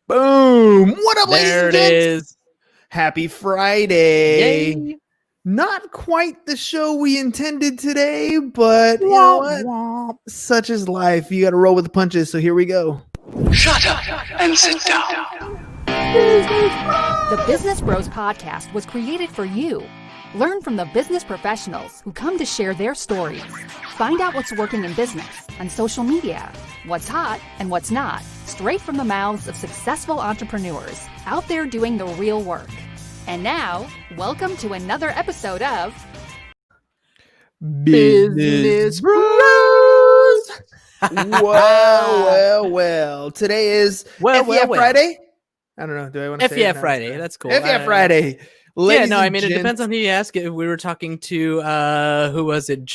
Boom! What up, ladies There and it gents? is. Happy Friday. Yay. Not quite the show we intended today, but you know what? Such is life. You got to roll with the punches, so here we go. Shut up and sit down. The Business Bros Podcast was created for you. Learn from the business professionals who come to share their stories. Find out what's working in business and social media, what's hot and what's not, straight from the mouths of successful entrepreneurs out there doing the real work. And now, welcome to another episode of Business Bros. Well. Today is FEF Friday. I don't know. Do I want to say FEF Friday. That's cool. FEF Friday. Ladies it depends on who you ask. We were talking to who was it?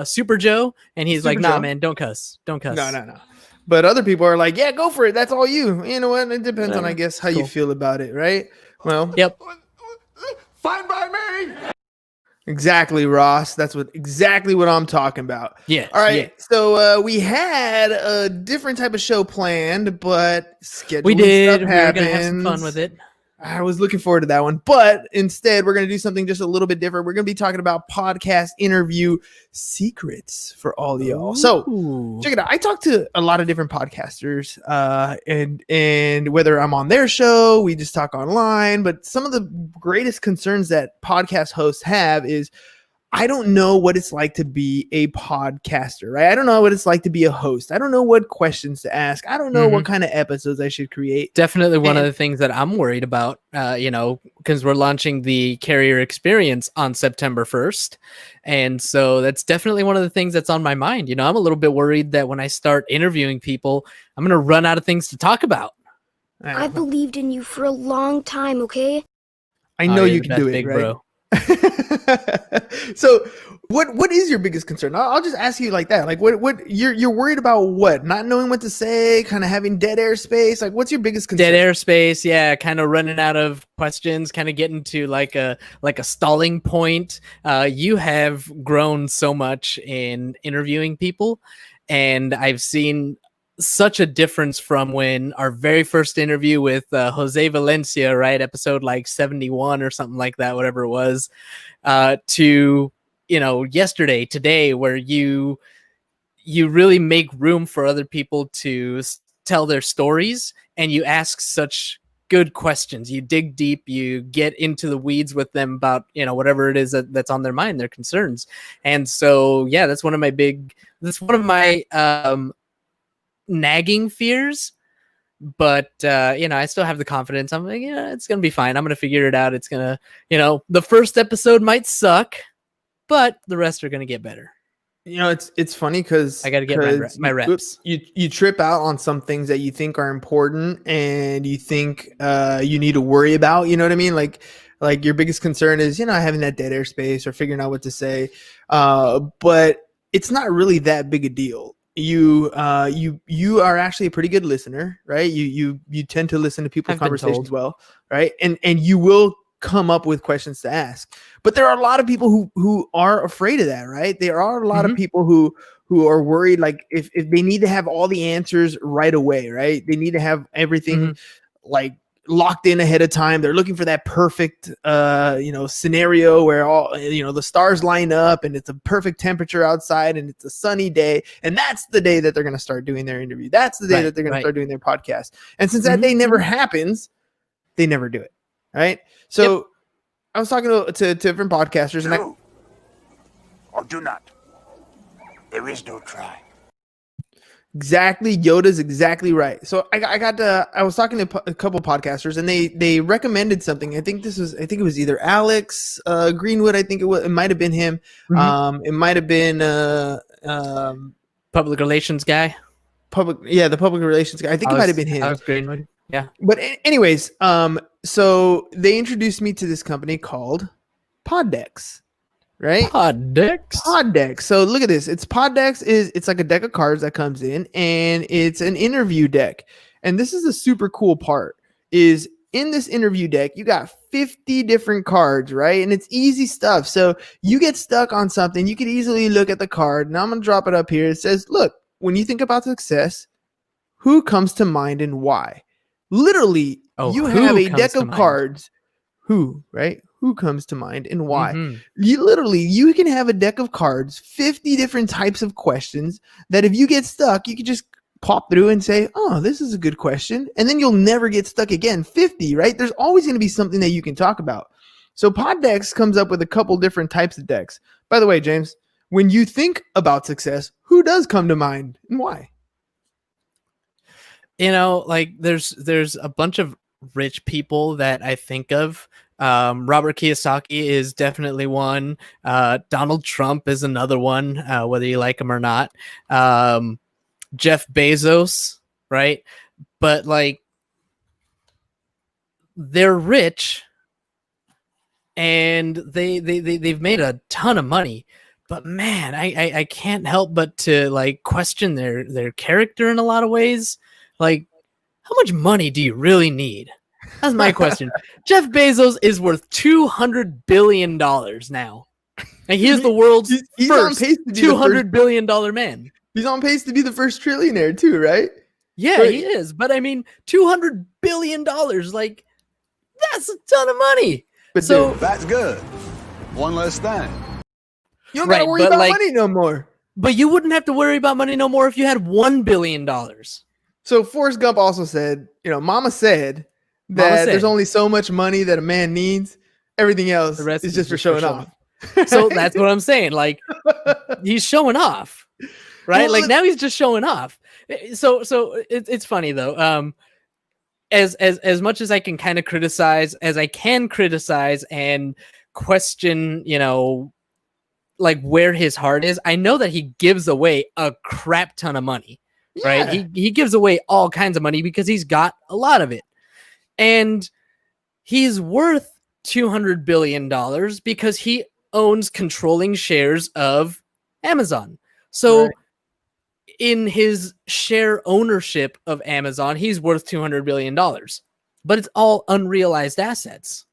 Super Joe, and he's like, "Nah, man, don't cuss. No. But other people are like, "Yeah, go for it. That's all you." You know what? It depends on, I guess, how you feel about it, right? Well, yep. Fine by me. Exactly, Ross. That's exactly what I'm talking about. Yeah. All right. Yeah. So we had a different type of show planned, but scheduling we did. Stuff we were gonna have happens. some fun with it. I was looking forward to that one, but instead we're going to do something just a little bit different. We're going to be talking about podcast interview secrets for all of y'all. So check it out. I talk to a lot of different podcasters, and whether I'm on their show, we just talk online. But some of the greatest concerns that podcast hosts have is, I don't know what it's like to be a podcaster, right? I don't know what it's like to be a host. I don't know what questions to ask. I don't know what kind of episodes I should create. Definitely one of the things that I'm worried about, because we're launching the Carrier Experience on September 1st. And so that's definitely one of the things that's on my mind. I'm a little bit worried that when I start interviewing people, I'm going to run out of things to talk about. I believed in you for a long time, okay? I know you can do it, big right? Bro. So what is your biggest concern? I'll just ask you like that. Like what you're worried about, what? Not knowing what to say, kind of having dead air space. Like, what's your biggest concern? Dead air space, yeah, kind of running out of questions, kind of getting to like a stalling point. You have grown so much in interviewing people, and I've seen such a difference from when our very first interview with Jose Valencia, right? Episode like 71 or something like that, whatever it was, to, yesterday, today, where you really make room for other people to tell their stories, and you ask such good questions. You dig deep, you get into the weeds with them about, whatever it is that's on their mind, their concerns. And so, yeah, that's one of my nagging fears, but I still have the confidence. I'm like, it's gonna be fine. I'm gonna figure it out. It's gonna, the first episode might suck, but the rest are gonna get better. It's funny because I gotta get my reps. You trip out on some things that you think are important and you think you need to worry about. You know what I mean? Like your biggest concern is having that dead air space or figuring out what to say, but it's not really that big a deal. You are actually a pretty good listener, right? You tend to listen to people's conversations well, right? And you will come up with questions to ask. But there are a lot of people who are afraid of that, right? There are a lot of people who are worried, like if they need to have all the answers right away, right? They need to have everything like locked in ahead of time. They're looking for that perfect scenario where all the stars line up and it's a perfect temperature outside and it's a sunny day, and that's the day that they're going to start doing their interview. That's the day that they're going to start doing their podcast. And since that day never happens, they never do it, right? So I was talking to different podcasters, and or do not. There is no try. Exactly, Yoda's exactly right. So I was talking to a couple podcasters, and they recommended something. I think it was either Alex Greenwood. I think it might have been him. It might have been public relations guy. The public relations guy. I think it might have been him. Alex Greenwood. Yeah. But anyways, so they introduced me to this company called Poddex. Right? Poddex. So look at this. It's like a deck of cards that comes in, and it's an interview deck. And this is the super cool part, is in this interview deck, you got 50 different cards, right? And it's easy stuff. So you get stuck on something, you could easily look at the card. Now I'm going to drop it up here. It says, look, when you think about success, who comes to mind and why? Literally, Oh, you who have a comes deck to of mind? cards. Who, right? Who comes to mind and why? Mhm. You can have a deck of cards, 50 different types of questions that if you get stuck, you can just pop through and say, oh, this is a good question. And then you'll never get stuck again. 50, right? There's always going to be something that you can talk about. So Pod Decks comes up with a couple different types of decks. By the way, James, when you think about success, who does come to mind and why? Like there's a bunch of rich people that I think of. Robert Kiyosaki is definitely one. Donald Trump is another one, whether you like him or not. Jeff Bezos, right? But like they're rich and they've made a ton of money. But man, I can't help but to like question their character in a lot of ways. Like, how much money do you really need? That's my question. Jeff Bezos is worth $200 billion now. And he is the world's He's on first pace to be $200 billion man. He's on pace to be the first trillionaire too, right? Yeah, But- he is. But I mean, $200 billion, like, that's a ton of money. But So, dude, That's good. One less thing. you don't gotta right, worry but about like- money no more. but you wouldn't have to worry about money no more if you had $1 billion. So Forrest Gump also said, Mama said that Mama said. there's only so much money that a man needs. Everything else The rest is just for showing off. So that's what I'm saying. Like, he's showing off, right? Well, Like now he's just showing off. So it's funny though. As much as I can kind of criticize, and question, like where his heart is. I know that he gives away a crap ton of money, right? Yeah. He gives away all kinds of money because he's got a lot of it, and he's worth $200 billion because he owns controlling shares of Amazon. So Right. in his share ownership of Amazon, he's worth $200 billion, but it's all unrealized assets.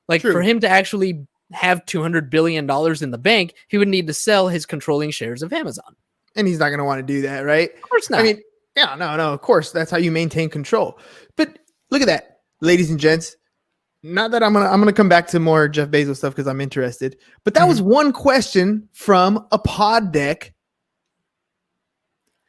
Like True. for him to actually have $200 billion in the bank, he would need to sell his controlling shares of Amazon. And he's not going to want to do that, right? Of course not. I mean, yeah, no, of course. That's how you maintain control. But look at that, ladies and gents. Not that I'm gonna come back to more Jeff Bezos stuff because I'm interested. But that was one question from a pod deck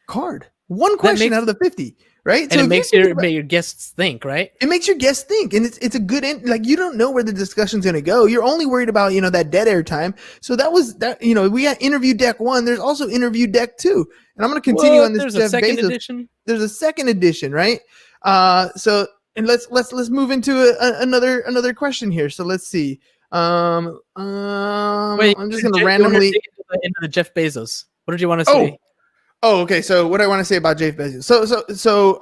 card. One question out of the 50, right? And it if makes you think about- your guests think, right? it makes your guests think, and it's a good end. Like you don't know where the discussion's going to go. You're only worried about that dead air time. So that was that. We got interview deck 1. There's also interview deck 2, and I'm going to continue on this. There's Jeff a second Bezos. edition. There's a second edition, right? So and let's move into another question here. So let's see. Wait, I'm just going to randomly. into the Jeff Bezos. What did you want to say? Oh, okay. So what I want to say about Jeff Bezos. So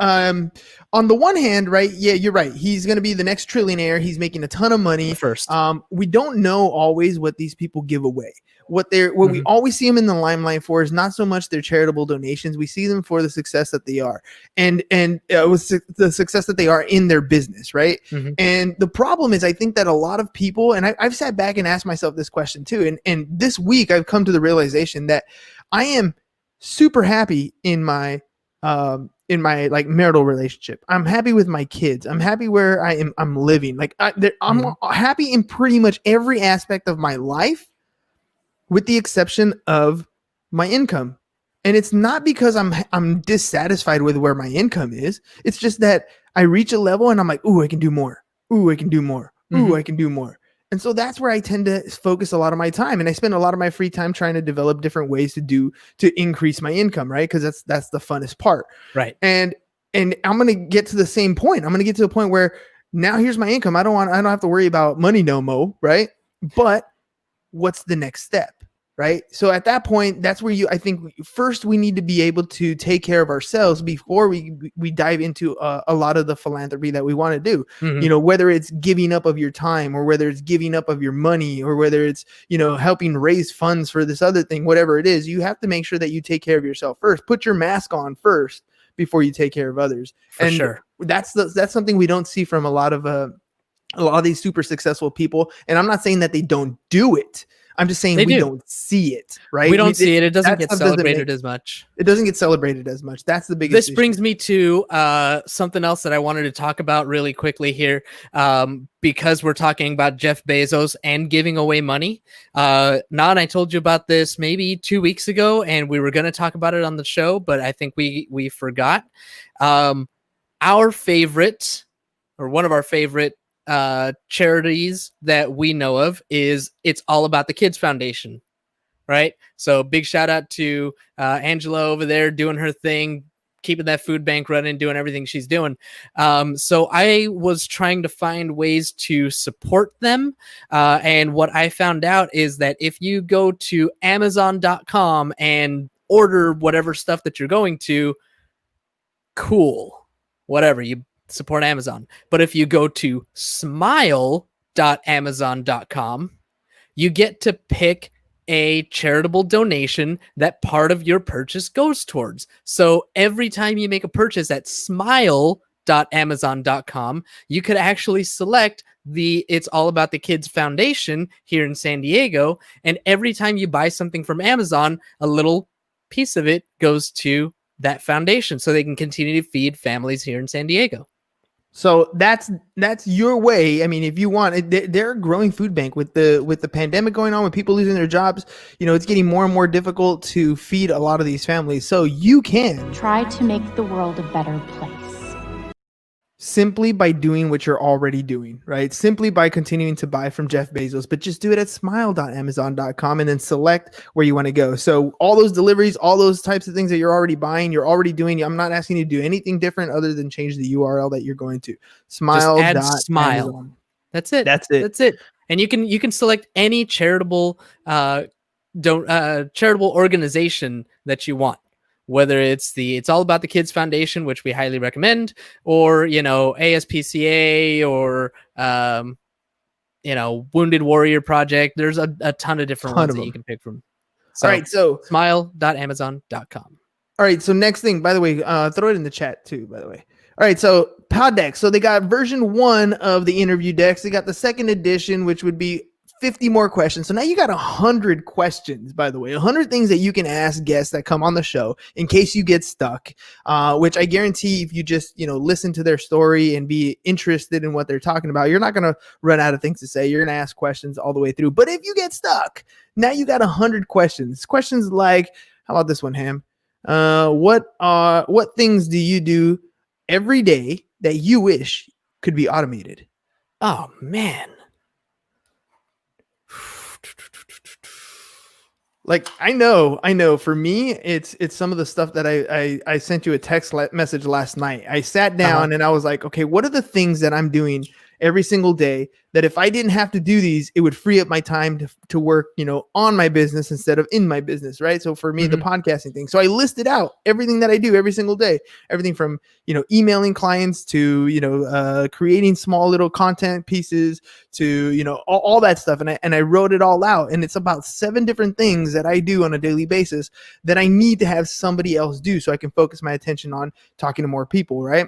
on the one hand, right? Yeah, you're right. He's going to be the next trillionaire. He's making a ton of money. First. We don't know always what these people give away. What we always see them in the limelight for is not so much their charitable donations. We see them for the success that they are, and with the success that they are in their business, right? Mhm. And the problem is, I think that a lot of people, and I've sat back and asked myself this question too, and this week I've come to the realization that I am super happy in my like marital relationship. I'm happy with my kids. I'm happy where I'm living. Like I'm happy in pretty much every aspect of my life, with the exception of my income. And it's not because I'm dissatisfied with where my income is. It's just that I reach a level and I'm like, ooh, I can do more. Ooh, I can do more. Ooh, I can do more. And so that's where I tend to focus a lot of my time. And I spend a lot of my free time trying to develop different ways to increase my income, right? Because that's the funnest part. Right. And I'm going to get to the same point. I'm going to get to the point where now here's my income. I don't have to worry about money no more, right? But what's the next step? Right. So at that point, that's where I think first we need to be able to take care of ourselves before we dive into a lot of the philanthropy that we want to do. Mhm. Whether it's giving up of your time or whether it's giving up of your money or whether it's, helping raise funds for this other thing, whatever it is, you have to make sure that you take care of yourself first. Put your mask on first before you take care of others. For sure. That's something we don't see from a lot of these super successful people. And I'm not saying that they don't do it. I'm just saying They we do. don't see it, right? We don't see it. It doesn't that get stuff doesn't celebrated as much. It doesn't get celebrated as much. That's the biggest This issue. brings me to something else that I wanted to talk about really quickly here, because we're talking about Jeff Bezos and giving away money. Nan, I told you about this maybe 2 weeks ago, and we were going to talk about it on the show, but I think we forgot. Our favorite, or one of our favorite charities that we know of is It's All About the Kids Foundation. Right. So big shout out to Angela over there doing her thing, keeping that food bank running, doing everything she's doing. So I was trying to find ways to support them. And what I found out is that if you go to Amazon.com and order whatever stuff that you're going to, cool, whatever, you support Amazon. But if you go to smile.amazon.com, you get to pick a charitable donation that part of your purchase goes towards. So every time you make a purchase at smile.amazon.com, you could actually select the It's All About the Kids Foundation here in San Diego. And every time you buy something from Amazon, a little piece of it goes to that foundation so they can continue to feed families here in San Diego. So that's your way. I mean, if you want, they're a growing food bank with the pandemic going on, with people losing their jobs. It's getting more and more difficult to feed a lot of these families. So you can try to make the world a better place. Simply by doing what you're already doing, right? Simply by continuing to buy from Jeff Bezos, but just do it at smile.amazon.com and then select where you want to go. So all those deliveries, all those types of things that you're already buying, you're already doing. I'm not asking you to do anything different other than change the URL that you're going to. Smile. That's it. That's it. That's it. And you can select any charitable charitable organization that you want. Whether it's All About the Kids Foundation, which we highly recommend, or, ASPCA, or, Wounded Warrior Project. There's a ton of different ones that you can pick from. So, all right. So smile.amazon.com. All right. So next thing, by the way, throw it in the chat too, by the way. All right. So Pod Decks. So they got version 1 of the interview decks. They got the second edition, which would be 50 more questions. So now you got 100 questions, by the way, 100 things that you can ask guests that come on the show in case you get stuck, which I guarantee if you just, listen to their story and be interested in what they're talking about, you're not going to run out of things to say. You're going to ask questions all the way through. But if you get stuck, now you got 100 questions. Questions like, how about this one, Ham? What things do you do every day that you wish could be automated? Oh, man. Like, I know for me, it's some of the stuff that I sent you a text message last night. I sat down and I was like, okay, what are the things that I'm doing every single day that if I didn't have to do these, it would free up my time to work, on my business instead of in my business. Right. So for me, the podcasting thing. So I listed out everything that I do every single day, everything from, emailing clients to, creating small little content pieces to, all that stuff. And I wrote it all out, and it's about 7 different things that I do on a daily basis that I need to have somebody else do so I can focus my attention on talking to more people. Right.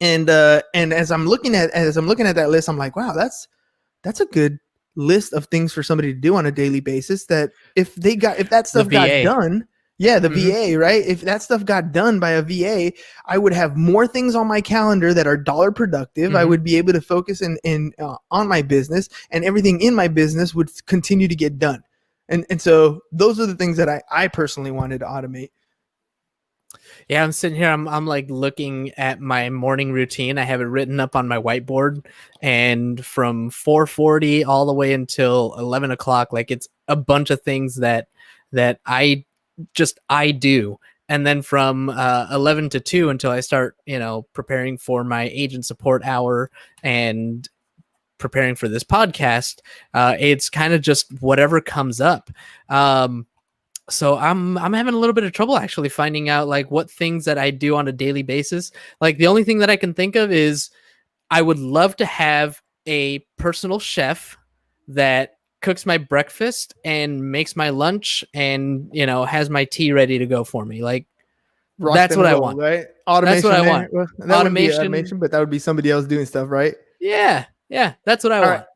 And as I'm looking at that list, I'm like, wow, that's a good list of things for somebody to do on a daily basis. That if that stuff got done, the VA, right? If that stuff got done by a VA, I would have more things on my calendar that are dollar productive. I would be able to focus on my business, and everything in my business would continue to get done. And so those are the things that I personally wanted to automate. Yeah, I'm sitting here. I'm like looking at my morning routine. I have it written up on my whiteboard, and from 4:40 all the way until 11 o'clock, like it's a bunch of things that I do. And then from 11 to 2 until I start, preparing for my agent support hour and preparing for this podcast, it's kind of just whatever comes up. So I'm having a little bit of trouble actually finding out like what things that I do on a daily basis. Like the only thing that I can think of is I would love to have a personal chef that cooks my breakfast and makes my lunch and, has my tea ready to go for me. Like that's what I want. Right? Automation. That's what I want. Well, that wouldn't be automation, but that would be somebody else doing stuff, right? Yeah. That's what I want. Right.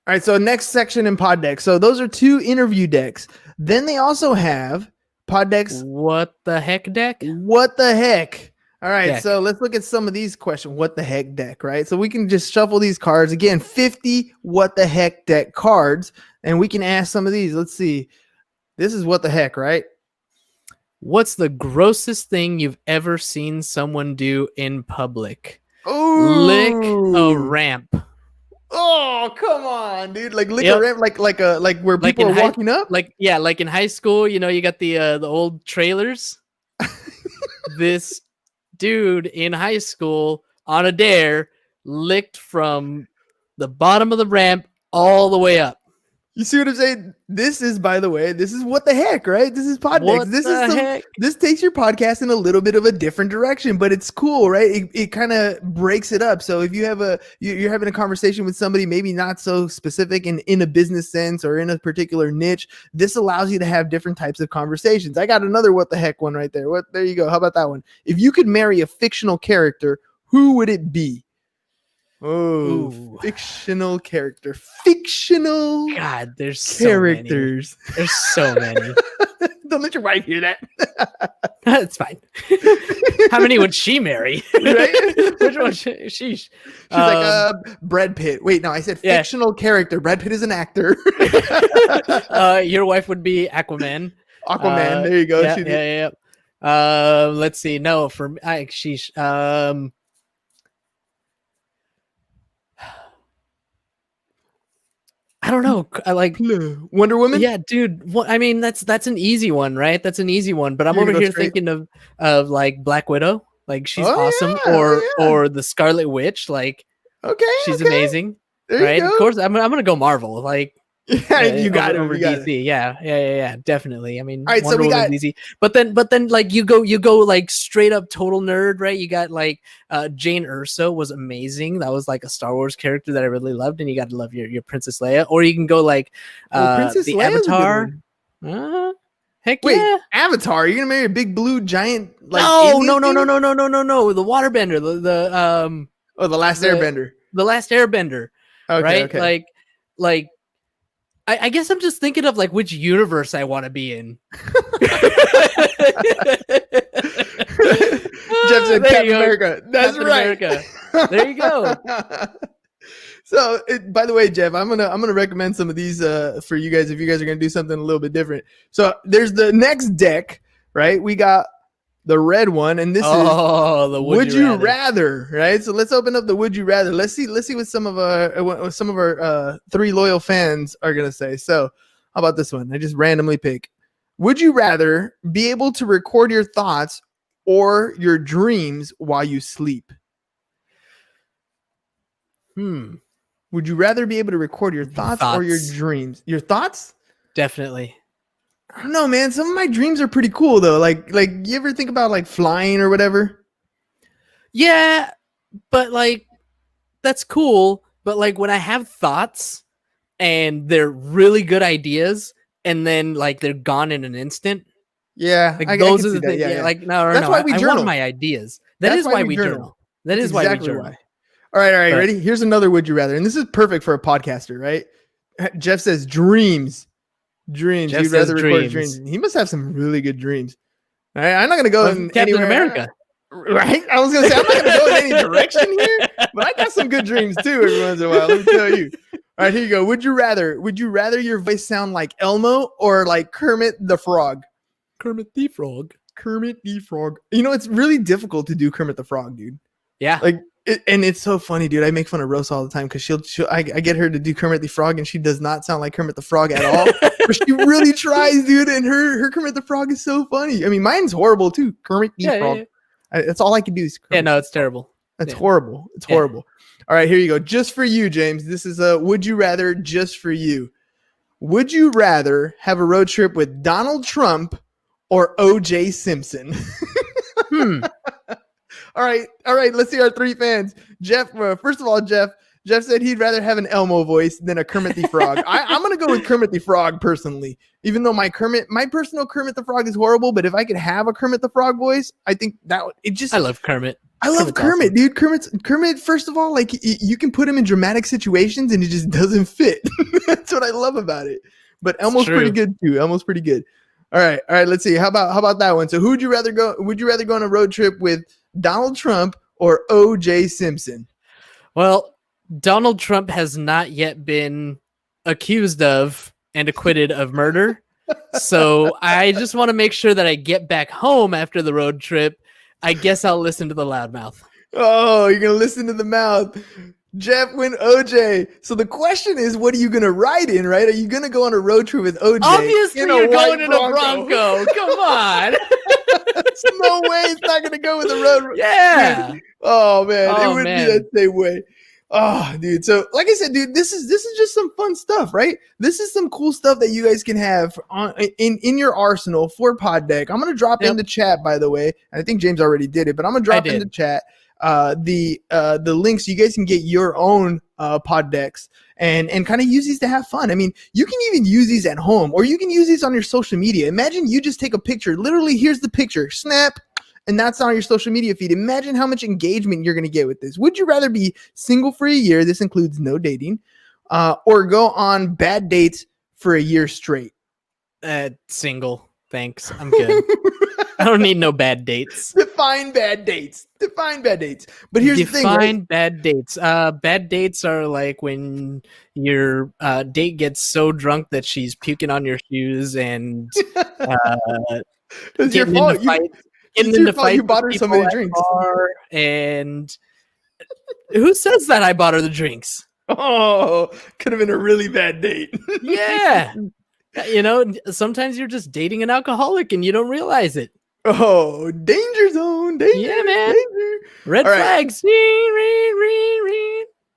All right, so next section in pod decks. So those are 2 interview decks. Then they also have pod decks. What the heck deck? What the heck? All right, Deck. so let's look at some of these questions. What the heck deck, right? So we can just shuffle these cards. Again, 50 what the heck deck cards, and we can ask some of these. Let's see. This is what the heck, right? What's the grossest thing you've ever seen someone do in public? Ooh. Lick a ramp. Oh, come on, dude. Like lick Yep. a ramp, like where Like people in are walking up. Like in high school, you know, you got the old trailers. This dude in high school on a dare licked from the bottom of the ramp all the way up. You see what I'm saying? This is, by the way, this is what the heck, right? This is pod decks. What This the is heck? this takes your podcast in a little bit of a different direction, but it's cool, right? It kind of breaks it up. So if you have you're having a conversation with somebody, maybe not so specific in a business sense or in a particular niche, this allows you to have different types of conversations. I got another what the heck one right there. There you go. How about that one? If you could marry a fictional character, who would it be? Oh, Ooh. fictional character. Fictional God, there's characters. So many. There's so many. Don't let your wife hear that. That's fine. How many would she marry? Right? Which one? Sheesh. She's like, Brad Pitt. Wait, no, I said Yeah. fictional character. Brad Pitt is an actor. Your wife would be Aquaman. Aquaman. There you go. Yeah. Let's see. No, for me, sheesh. I don't know. I like Wonder Woman. Yeah, dude. I mean, that's an easy one, right? That's an easy one. But I'm You're over gonna go here straight? thinking of like Black Widow. Like she's Oh, awesome, yeah, or the Scarlet Witch. Like Okay. she's okay. amazing, There right? you go. Of course, I'm gonna go Marvel. Like Yeah, you got it. over You got DC. it. Yeah, definitely. I mean, All right, so Wonder we Woman's got- easy. But then like you go like straight up total nerd, right? You got like Jane Erso was amazing. That was like a Star Wars character that I really loved, and you got to love your Princess Leia. Or you can go like Princess the Leia's a good Avatar. one. Heck Wait, yeah! Avatar. You're gonna marry a big blue giant? Like No. alien thing? The waterbender. Oh, the Last Airbender. The Last Airbender. Okay. Right? Okay. Like I guess I'm just thinking of like which universe I want to be in. Jeff said There Captain you go. America. That's Captain right. America. There you go. So, by the way, Jeff, I'm gonna recommend some of these for you guys if you guys are gonna do something a little bit different. So, there's the next deck, right? We got the red one, and this is The Would You Rather, right? So let's open up the Would You Rather. Let's see what some of our 3 loyal fans are gonna say. So, how about this one? I just randomly pick. Would you rather be able to record your thoughts or your dreams while you sleep? Would you rather be able to record your thoughts or your dreams? Your thoughts? Definitely. I don't know, man. Some of my dreams are pretty cool though. Like you ever think about like flying or whatever? Yeah, but like that's cool. But like when I have thoughts and they're really good ideas, and then like they're gone in an instant. Yeah, like those are the things. Yeah. Like no, That's why we I journal. want my ideas. That's why we journal. That is why we journal. All right. But- Ready? Here's another would you rather, and this is perfect for a podcaster, right? Jeff says dreams. Dreams. Jeff You'd says rather record dreams. dreams. He must have some really good dreams. All right, I'm not gonna go in Captain anywhere. America. Right? I was gonna say I'm not gonna go in any direction here, but I got some good dreams too every once in a while. Let me tell you. All right, here you go. Would you rather your voice sound like Elmo or like Kermit the Frog? Kermit the Frog. Kermit the Frog. You know, it's really difficult to do Kermit the Frog, dude. Yeah. Like, and it's so funny, dude. I make fun of Rose all the time because I get her to do Kermit the Frog, and she does not sound like Kermit the Frog at all. But she really tries, dude. And her Kermit the Frog is so funny. I mean, mine's horrible too. Kermit the Frog. That's all I can do is Kermit. Yeah, no, it's terrible. That's horrible. It's horrible. All right, here you go. Just for you, James. This is a would you rather just for you. Would you rather have a road trip with Donald Trump or O.J. Simpson? All right. Let's see our 3 fans. Jeff, first of all, Jeff Jeff said he'd rather have an Elmo voice than a Kermit the Frog. I'm gonna go with Kermit the Frog personally, even though my personal Kermit the Frog is horrible. But if I could have a Kermit the Frog voice, I think I love Kermit. I love Kermit, dude. Kermit. First of all, like you can put him in dramatic situations and it just doesn't fit. That's what I love about it. But Elmo's pretty good too. Elmo's pretty good. All right. Let's see. How about that one? So, who would you rather go? Would you rather go on a road trip with Donald Trump or O.J. Simpson? Well, Donald Trump has not yet been accused of and acquitted of murder. So I just want to make sure that I get back home after the road trip. I guess I'll listen to the loudmouth. Oh, you're going to listen to the mouth. Jeff went OJ. So the question is, what are you going to ride in, right? Are you going to go on a road trip with OJ? Obviously, you're going in a Bronco. Come on. There's no way it's not going to go with a road. Yeah. Oh, man. It would be that same way. Oh, dude. So, like I said, dude, this is just some fun stuff, right? This is some cool stuff that you guys can have in your arsenal for Pod Deck. I'm gonna drop in the chat, by the way. I think James already did it, but I'm gonna drop in the chat the links so you guys can get your own Pod Decks and kind of use these to have fun. I mean, you can even use these at home, or you can use these on your social media. Imagine you just take a picture. Literally, here's the picture. Snap. And that's on your social media feed. Imagine how much engagement you're going to get with this. Would you rather be single for a year? This includes no dating, or go on bad dates for a year straight? Single. Thanks. I'm good. I don't need no bad dates. Define bad dates. But here's the thing. Define bad dates. Bad dates are like when your date gets so drunk that she's puking on your shoes and it's your fault. You bought her so many drinks. And who says that I bought her the drinks? Oh, could have been a really bad date. Yeah. Sometimes you're just dating an alcoholic and you don't realize it. Oh, danger zone. Danger. Yeah, man. Danger. Red flags.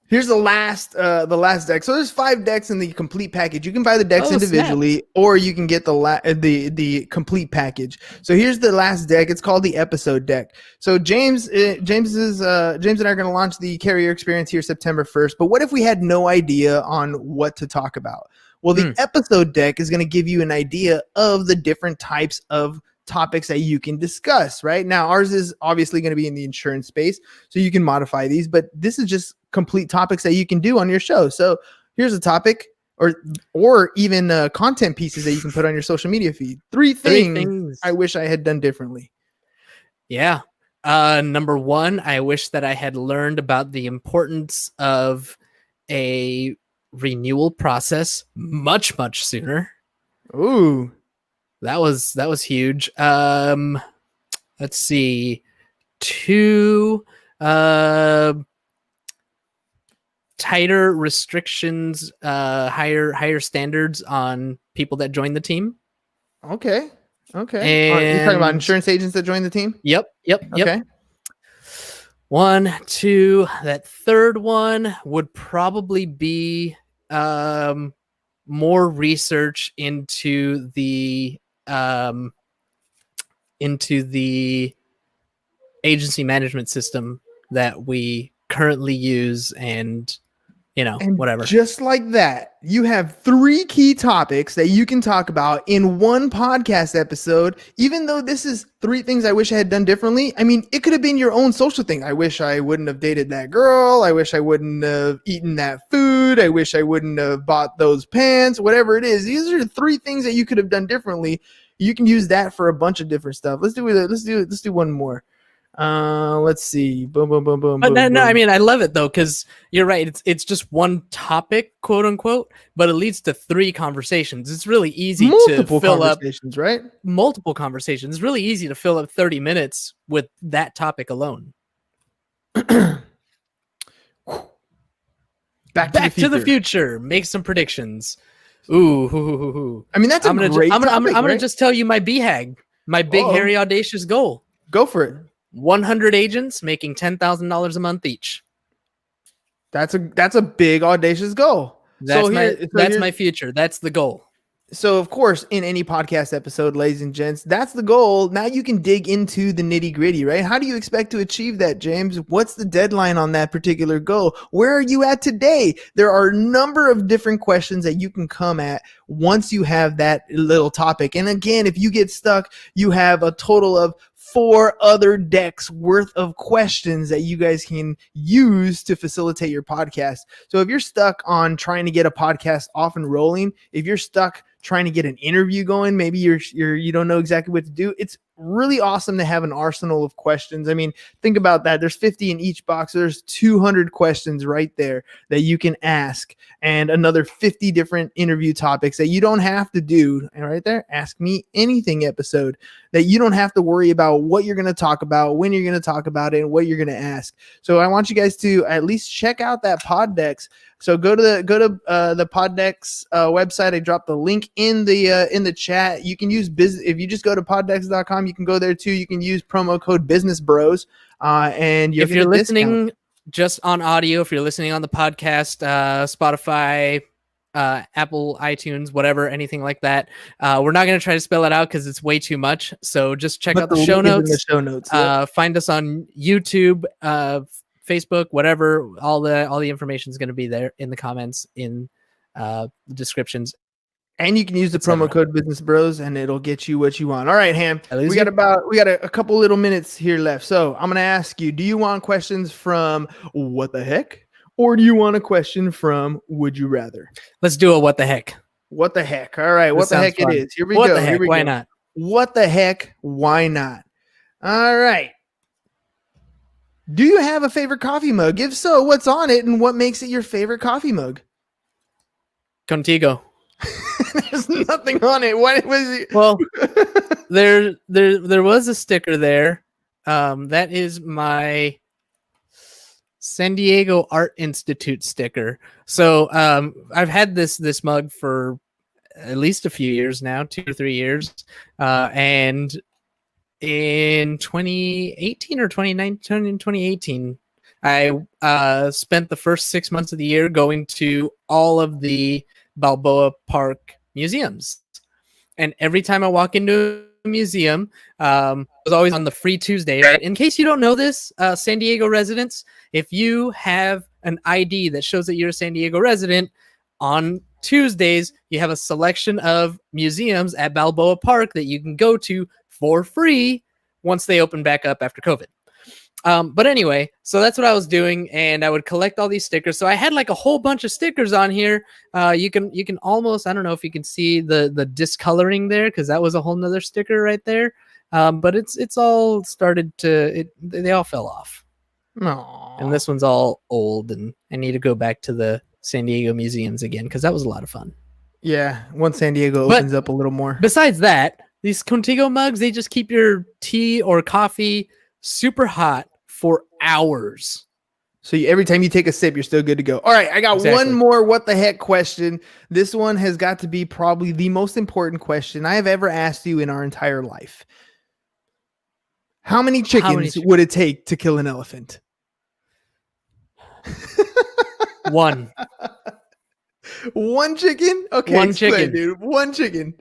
Here's the last deck. So there's 5 decks in the complete package. You can buy the decks individually, or you can get the complete package. So here's the last deck. It's called the episode deck. So James and I are going to launch the carrier experience here September 1st. But what if we had no idea on what to talk about? Well, the episode deck is going to give you an idea of the different types of topics that you can discuss. Right now, ours is obviously going to be in the insurance space, so you can modify these. But this is just complete topics that you can do on your show. So here's a topic, or even content pieces that you can put on your social media feed. Three things I wish I had done differently. Yeah. Number 1, I wish that I had learned about the importance of a renewal process much sooner. Ooh, that was huge. Let's see. 2, tighter restrictions, higher standards on people that join the team. Okay. And you're talking about insurance agents that join the team? Yep. Okay. 1, 2. That third one would probably be more research into the agency management system that we currently use, and whatever. Just like that, you have 3 key topics that you can talk about in one podcast episode. Even though this is 3 things I wish I had done differently, I mean, it could have been your own social thing. I wish I wouldn't have dated that girl. I wish I wouldn't have eaten that food. I wish I wouldn't have bought those pants. Whatever it is, these are 3 things that you could have done differently. You can use that for a bunch of different stuff. Let's do one more. Let's see. Boom. But no, I mean, I love it though, because you're right. It's just one topic, quote unquote, but it leads to 3 conversations. It's really easy to fill up right? Multiple conversations. It's really easy to fill up 30 minutes with that topic alone. Back to the future. Make some predictions. Ooh. I mean, that's I'm gonna just tell you my BHAG, my big, hairy, audacious goal. Go for it. 100 agents making $10,000 a month each. That's a big audacious goal. That's my future. That's the goal. So, of course, in any podcast episode, ladies and gents, that's the goal. Now you can dig into the nitty gritty, right? How do you expect to achieve that, James? What's the deadline on that particular goal? Where are you at today? There are a number of different questions that you can come at once you have that little topic. And again, if you get stuck, you have a total of 4 other decks worth of questions that you guys can use to facilitate your podcast. So if you're stuck on trying to get a podcast off and rolling, if you're stuck trying to get an interview going, maybe you don't know exactly what to do, it's really awesome to have an arsenal of questions. I mean, think about that. There's 50 in each box. There's 200 questions right there that you can ask, and another 50 different interview topics that you don't have to do. And right there, Ask Me Anything episode that you don't have to worry about what you're going to talk about, when you're going to talk about it, and what you're going to ask. So I want you guys to at least check out that Poddex. So go to the Poddex website. I dropped the link in the chat. You can use business if you just go to poddex.com. You can go there too. You can use promo code Business Bros. And if you're listening just on audio, if you're listening on the podcast, Spotify, Apple, iTunes, whatever, anything like that, we're not going to try to spell it out because it's way too much. So just check out the show notes. Yep. Find us on YouTube, Facebook, whatever. All the information is going to be there in the comments, in the descriptions. And you can use the promo code Business Bros, and it'll get you what you want. All right, Ham. We got a couple little minutes here left. So I'm gonna ask you: do you want questions from What the Heck, or do you want a question from Would You Rather? Let's do a What the Heck. What the heck? All right. What the heck fun. It is? Here we go. What the heck? Why not? What the heck? Why not? All right. Do you have a favorite coffee mug? If so, what's on it, and what makes it your favorite coffee mug? Contigo. There's nothing on it. What was it? Well, there was a sticker there. That is my San Diego Art Institute sticker. So I've had this mug for at least a few years now, 2 or 3 years. And in 2018 or 2018, I spent the first 6 months of the year going to all of the Balboa Park museums. And every time I walk into a museum, it was always on the free Tuesday. Right? In case you don't know this, San Diego residents, if you have an ID that shows that you're a San Diego resident, on Tuesdays, you have a selection of museums at Balboa Park that you can go to for free once they open back up after COVID. But anyway, so that's what I was doing, and I would collect all these stickers. So I had like a whole bunch of stickers on here. You can almost, I don't know if you can see the discoloring there, because that was a whole nother sticker right there. But it's all started to, they all fell off. Aww. And this one's all old, and I need to go back to the San Diego museums again, because that was a lot of fun. Yeah, once San Diego opens up a little more. Besides that, these Contigo mugs, they just keep your tea or coffee super hot for hours. So every time you take a sip, you're still good to go. All right, I got one more what the heck question. This one has got to be probably the most important question I have ever asked you in our entire life. How many chickens would it take to kill an elephant? One. One chicken? Okay, one chicken, dude. One chicken.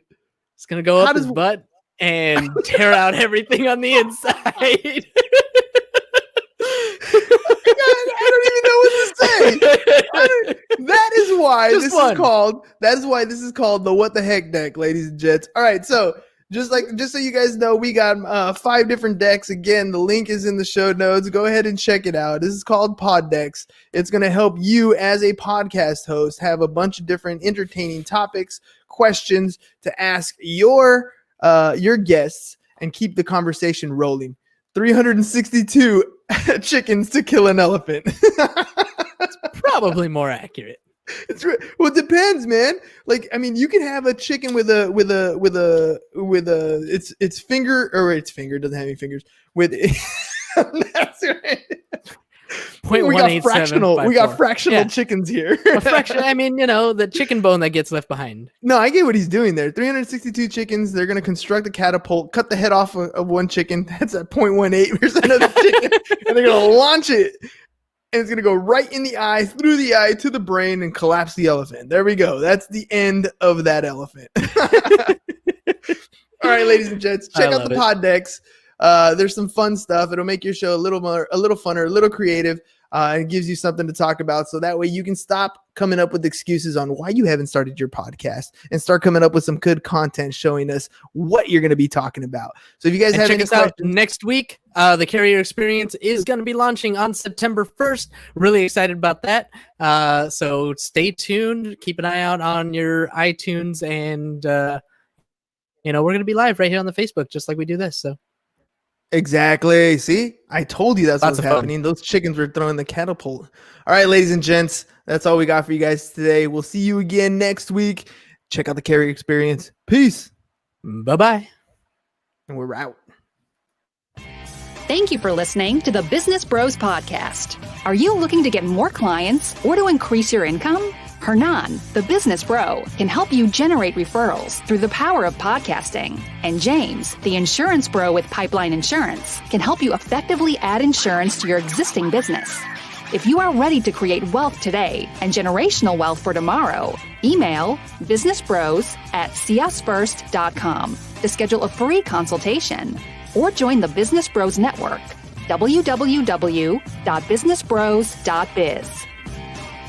It's gonna go up his butt and tear out everything on the inside. I don't even know what to say. That is why this is called the What the Heck deck, ladies and gents. All right, so just so you guys know, we got 5 different decks. Again, the link is in the show notes. Go ahead and check it out. This is called Poddex. It's going to help you as a podcast host have a bunch of different entertaining topics, questions to ask your guests, and keep the conversation rolling. 362 chickens to kill an elephant. It's probably more accurate. Well, it depends, man. Like, I mean, you can have a chicken with its finger, or its finger doesn't have any fingers. With that's right. We got fractional chickens here. I mean, the chicken bone that gets left behind. No, I get what he's doing there. 362 chickens. They're going to construct a catapult, cut the head off of one chicken. That's at 0.18% of the chicken. And they're going to launch it and it's going to go right in the eye, through the eye, to the brain, and collapse the elephant. There we go. That's the end of that elephant. All right, ladies and gents, check out the pod decks. There's some fun stuff. It'll make your show a little funner, a little creative. It gives you something to talk about. So that way you can stop coming up with excuses on why you haven't started your podcast and start coming up with some good content showing us what you're going to be talking about. So if you guys have any questions next week, the Carrier Experience is going to be launching on September 1st. Really excited about that. So stay tuned. Keep an eye out on your iTunes, and we're going to be live right here on the Facebook, just like we do this. So. Exactly. See, I told you that's what's happening. Those chickens were throwing the catapult. All right, ladies and gents, that's all we got for you guys today. We'll see you again next week. Check out the Carrier Experience. Peace. Bye-bye. And we're out. Thank you for listening to the Business Bros Podcast. Are you looking to get more clients or to increase your income? Hernan, the business bro, can help you generate referrals through the power of podcasting. And James, the insurance bro with Pipeline Insurance, can help you effectively add insurance to your existing business. If you are ready to create wealth today and generational wealth for tomorrow, email businessbros@csfirst.com to schedule a free consultation, or join the Business Bros Network, www.businessbros.biz.